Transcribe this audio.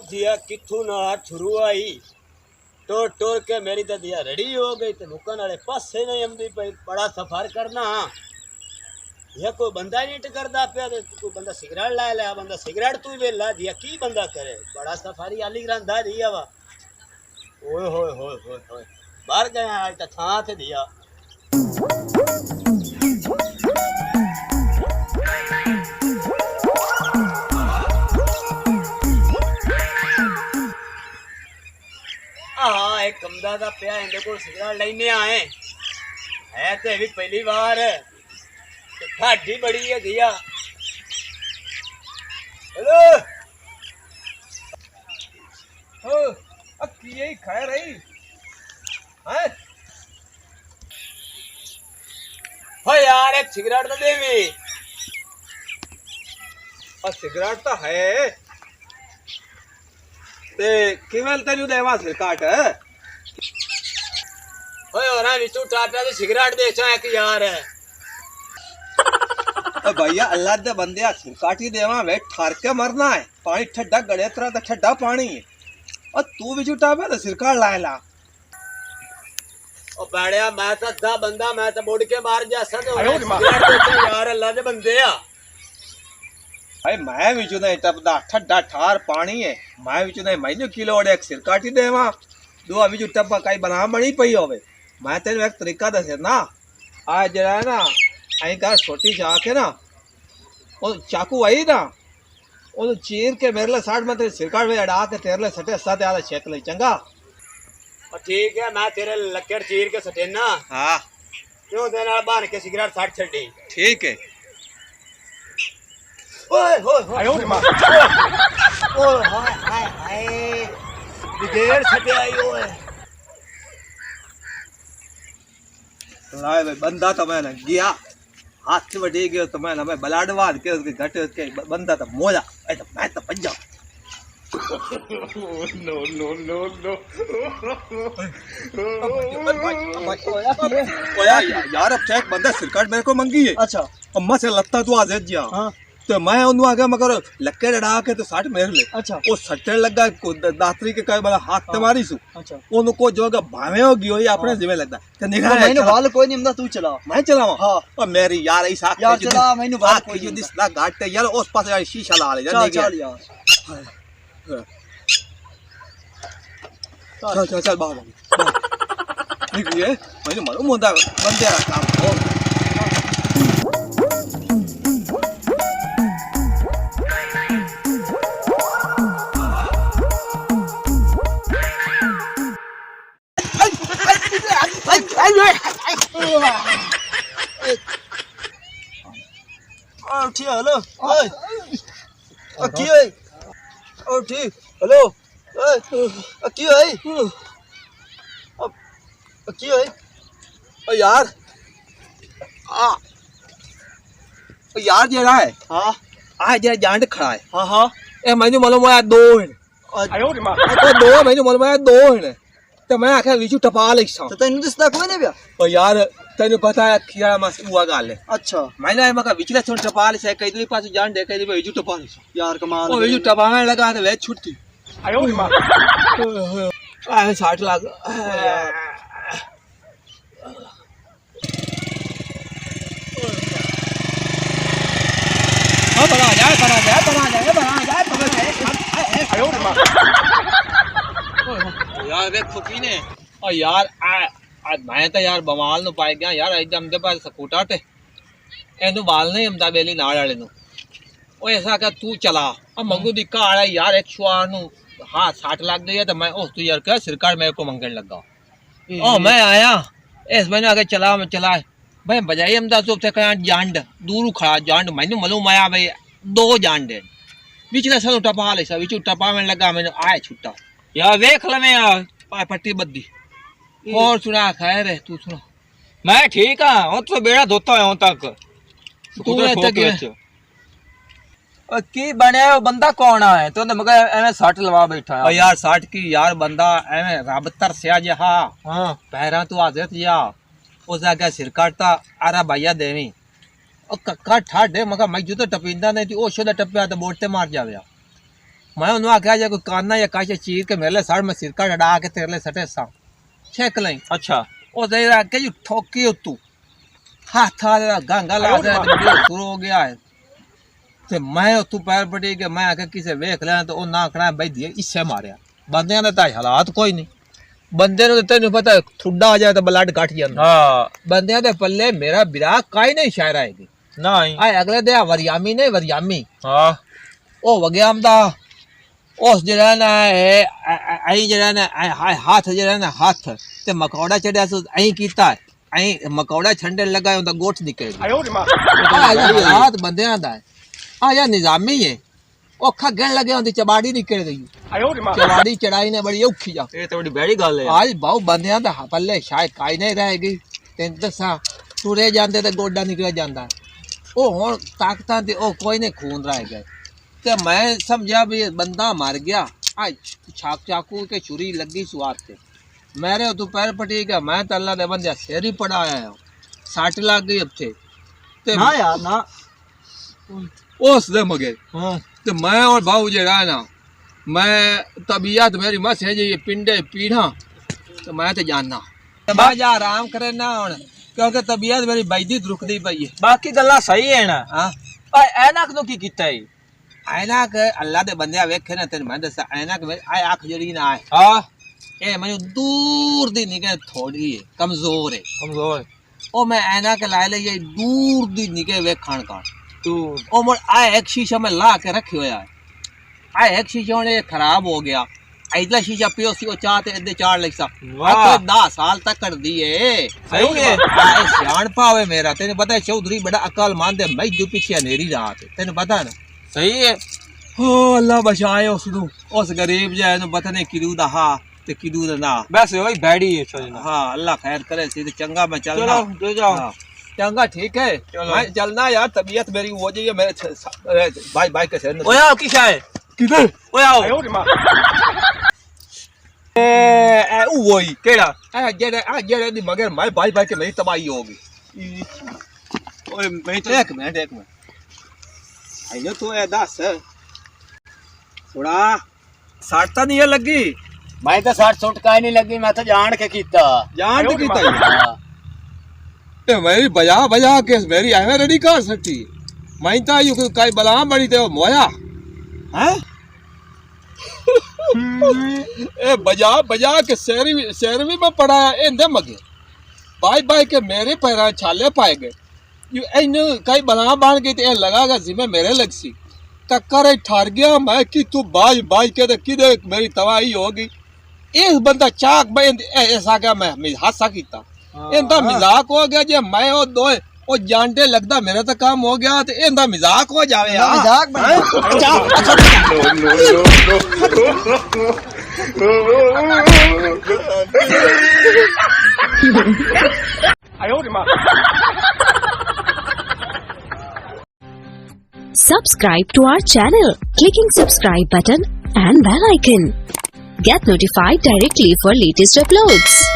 दिया किथू ना छुरू आई टोर टोर के मेरी तो दिया रेडी हो गई तो मुकन वाले पासे नहीं हम भी बड़ा सफर करना यह कोई बंदा नहीं टकरदा पे कोई बंदा सिगरेट ला ले बंदा सिगरेट तू भी ला दिया की बंदा करे बड़ा सफारी आली ग्रंथा दिया वा ओए होए होए होए होए बाहर गया आज तो थां थे दिया हाँ एक कमदा दा पिया इनके को सिगरेट लेने आए है तो भी पहली बार ठाडी बड़ी है दिया हेलो हो अक्की यही खा रही हैं हो यार एक सिगरेट तो दे भी और सिगरेट तो है ते किवेल तेनु देवा से काट है हो और विचू टाटा से सिगरेट दे चाहे कि यार तो भैया अल्लाह दे बंदे सिरकाटी देवा वे ठार के मरना है पानी ठड्डा गड़े तरह तो ठड्डा पानी है और तू भी झूठा पे तो सिरकाट लाएला ओ बैठया मैं तो दा बंदा मैं तो मुड़ के मार जा सद सिगरेट दे चाहे यार अल्लाह दे बंदे आ भाई मैं भी चुने टपदा ठड्डा ठार पानी है मैं भी चुने मैंने किलो और एक सिरकाटी देवा दो अभी जो टप कई बना बनी पई होवे मैं तेरे एक तरीका दसे ना आज जरा है ना आई का छोटी चाक है ना वो चाकू आई ना वो चीर के मेरे लिए 60 में तेरे सिरकाट में अड़ा के तेरे लिए सटे साथ आधा छेक ले चंगा और ठीक है मैं तेरे लक्कड़ चीर के सटे ना हाँ क्यों देना बाहर के सिगरेट साठ छड़ी ठीक है ओए होए होए ओए हाय हाय हाय बिगेर सटे आई ओए लाए भाई बंदा तो मैंने गया हाथ से बढ़ी गयो तो मैंने मैं बलाडवाद के उसके घटे उसके बंदा तो मोजा ऐसा मैं तो पंजा नो नो नो नो यार अब चेक बंदा सिरकाट मेरे को मंगी है अच्छा अम्मा से लगता तू आज जिया हाँ तो मैं उन्हें आ गया मगर लक्के डा के तो 60 मेरे ले अच्छा वो सट्टे लगा दात्री के कई बड़ा हाथ ते मारी सु अच्छा उनको जो भावे होगी हो अपने जिम्मे लगता तो निगाह मैंने बाल कोई नहीं हमदा तू चला मैं चलावा हाँ और मेरी यार ऐसा यार चला मैंने बाल कोई जो दिस ना गाट यार उस पास यार शीशा ला ले चल चल यार चल चल चल बाहर निकलिए मैंने मालूम होता बंदे काम ठीक हेलो ओए की है ओ ठीक हेलो ओए की है की है ओ यार यार जेड़ा है हां आ जेड़ा जांड खड़ा है हां हां ए मैंने मालूम है दो है आयो रे मां तो दो मैंने मालूम है दो है तो मैं आखे विचू टपा ले तो तैਨੂੰ दिसदा कोई नहीं बया ओ यार तेन पता है किया मस हुआ गाल है अच्छा मैंने मका विचला छोड़ टपा ले से कई दूसरे पास जान दे कई विचू टपा ले यार कमाल ओ विचू टपाने लगा तो वे छुट्टी आयो रे मां आ 60 लाख बना जाए आयो रे मां यार वे खुकी ने और यार आज मैं तो यार बवाल नु पाई गया यार एकदम दे पास स्कूटर ते एनु बाल नहीं हमदा बेली नाल वाले नु ओ ऐसा का तू चला अब मंगू दिक्का आड़ा यार एक छुआ नु हां 60 लाख दे तो मैं उस तू यार क्या सरकार मेरे को मंगन लगा ओ मैं आया इस महीने आगे चला मैं चला भाई बजाई हमदा तो से कहां जांड दूर खड़ा जांड मैंने मालूम आया भाई दो जांड है बीच सा टपा ले सा बीच टपा में लगा मैंने आए छुट्टा यार देख लवे यार पट्टी बद्दी और सुना खैर है तू सुना मैं ठीक हां हूं तो बेड़ा धोता है हूं तक तू तक ਉਹ ਕੀ ਬਣਿਆ ਉਹ ਬੰਦਾ ਕੌਣ ਆ ਤੂੰ ਮਗਰ ਐਵੇਂ ਸੱਟ ਲਵਾ ਬੈਠਾ ਓ यार 60 की यार बंदा एवें रब तरसिया जहा ਹਾਂ पैरां तो हाजत जा उस आगे सिर काटता आरा भैया देवी ओ कक्का ठाडे मगा मैं जो तो टपिंदा नहीं थी ओ शोदा टपिया तो बोट ते मार जावे मैं उन्होंने आख्या जा कोई काना या काचे चीर के मेरे सड़ में सिर काट अड़ा के तेरे सटे सा छेक लई ਅੱਛਾ ओ दे रहा के यू ठोकी तू हाथ आ गांगा ला दे शुरू हो गया है ते मैं तू पैर पड़ी के मैं आके किसे वेख लेना तो ओ ना करा भाई दिए इससे मारया बंदे ने ताई हालात कोई नहीं बंदे ने तेन पता ठुड्डा आ जाए तो ब्लड घट जाता ਹਾਂ बंदे दे पल्ले मेरा बिरा काई नहीं शायर आएगी ਨਹੀਂ आए अगले दे वरियामी नहीं वरियामी ਹਾਂ ओ वग्याम दा उस जरा ना है आई जरा ना हाथ जरा ना हाथ ते मकौड़ा चढ़िया सो आई कीता आई मकौड़ा छंडे लगा उनदा गोठ निकल गया हाथ बंदे दा आ या निजामी है औखा गण लगे उनदी चबाड़ी निकल गई चबाड़ी चढ़ाई ने बड़ी औखी जा ਇਹ ਤਾਂ ਬੜੀ ਬੈੜੀ ਗੱਲ ਹੈ आज बहु बंदियां दा पल्ले शायद काई नहीं रहेगी तेन दसा टुरे जांदे ते गोडा निकल जांदा ओ हुन ताकतां ते ओ कोई नहीं खून रह गए ते मैं समझा भी ये बंदा मर गया आज छाक चाकू के छुरी लगी सुआत ते मेरे तो पैर पटी गया मैं तो अल्लाह दे बंदे सिर ही पड़ा आया हूं सट लग गई अब थे ते ਨਾ ਯਾਰ ਨਾ उस दे मगे ਹਾਂ तो मैं और भाऊ जे रहा ना मैं तबीयत मेरी मस है जी ये पिंडे पीढ़ा तो मैं तो जानना बाजा आराम करे ना हुन क्योंकि तबीयत मेरी बैदी रुकदी पई है ਬਾਕੀ ਗੱਲਾਂ ਸਹੀ ਹੈ ਨਾ हां ਓਏ ਐਨਕ ਨੂੰ ਕੀ ਕੀਤਾ ਈ ऐनक अल्लाह दे बंदे वेखे ना तेन मैं दसा ऐनक आई अख जड़ी ना है ਹਾਂ ए मैं दूर दी निगाह थोड़ी है कमजोर है ਕਮਜ਼ੋਰ ओ मैं ऐनक ला ले ये दूर दी निगाह वेखण का ਤੂੰ ओ मोर आ एक शीशा में ला के रखे होया आ एक शीशा ने खराब हो गया इधला शीशा पियो सी ओ चाह ते इधे चाड़ लग सा वाह। तो 10 साल तक कर दिए सही है। आ सियाण पावे मेरा तेने पता है चौधरी बड़ा अकलमंद है मैं जो पीछे अंधेरी रात तेने पता है ना ਸਹੀ ਹੈ हो अल्लाह बचाए उस गरीब जाए नु पता नहीं किदू दा हा ते किदू दा ना ਬਸ ਉਹੀ ਬੈੜੀ ਹੈ ਛੋजना हां अल्लाह खैर करे सी ते चंगा मैं चलना ਚਲੋ ਜੋ ਜਾਓ हाँ, चंगा ठीक है चलो। मैं चलना यार तबीयत मेरी हो जाइए मेरे भाई भाई के सिर ਓਏ ਆਓ ਕੀ ਸ਼ਾਇ किधर ਓਏ ਆਓ ए वही ਕਿਹੜਾ जेड़े दी मगर मैं भाई भाई के मेरी तबाही होगी ਓਏ ਮੈਂ एक मिनट आइयो तो ए दस थोड़ा साठ तो नहीं है लगी मैं तो 60 सुट काई नहीं लगी मैं तो जान के कीता जान तो कीता ही हाँ। ते मेरी बजा बजा के मेरी एवे रेडी कर सकती मैं तो यू काई बला बड़ी ते मोया हैं ए बजा बजा के शेर भी मैं पड़ा इंदे मगे बाई बाई के मेरे पैरा छाले पाए गए यू इन कई बना बांध के ते लगागा जिम्मे मेरे लगसी टक्कर ठहर गया मैं कि तू बाज बाज के किधर मेरी तबाही होगी इस बंदा चाक बंद ऐसा क्या मैं हादसा कीता इंदा मजाक हो गया जे मैं वो दो ओ जानते लगता मेरा तो काम हो गया तो इंदा मजाक हो जावे यार मजाक बन Subscribe to our channel, clicking subscribe button and bell icon. Get notified directly for latest uploads.